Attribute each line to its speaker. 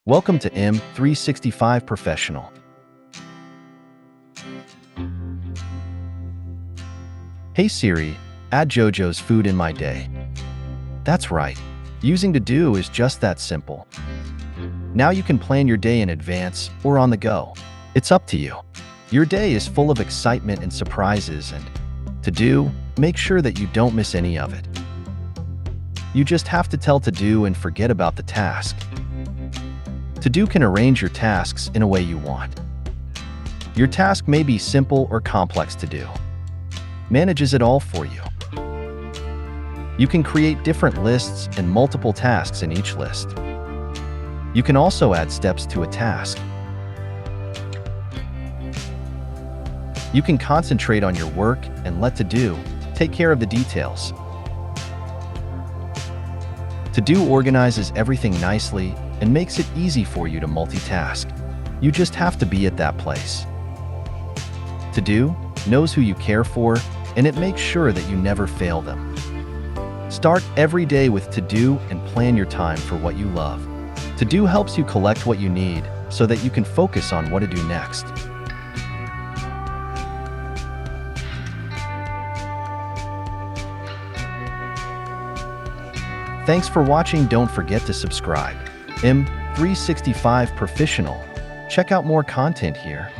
Speaker 1: Welcome to M365 Professional. Hey Siri, add JoJo's food in my day. That's right. Using To-Do is just that simple. Now you can plan your day in advance or on the go. It's up to you. Your day is full of excitement and surprises, and To-Do, make sure that you don't miss any of it. You just have to tell To-Do and forget about the task. To-Do can arrange your tasks in a way you want. Your task may be simple or complex to do. Manages it all for you. You can create different lists and multiple tasks in each list. You can also add steps to a task. You can concentrate on your work and let To-Do take care of the details. To-Do organizes everything nicely and makes it easy for you to multitask. You just have to be at that place. To-Do knows who you care for, and it makes sure that you never fail them. Start every day with To-Do and plan your time for what you love. To-Do helps you collect what you need so that you can focus on what to do next. Thanks for watching. Don't forget to subscribe. M365 Professional. Check out more content here.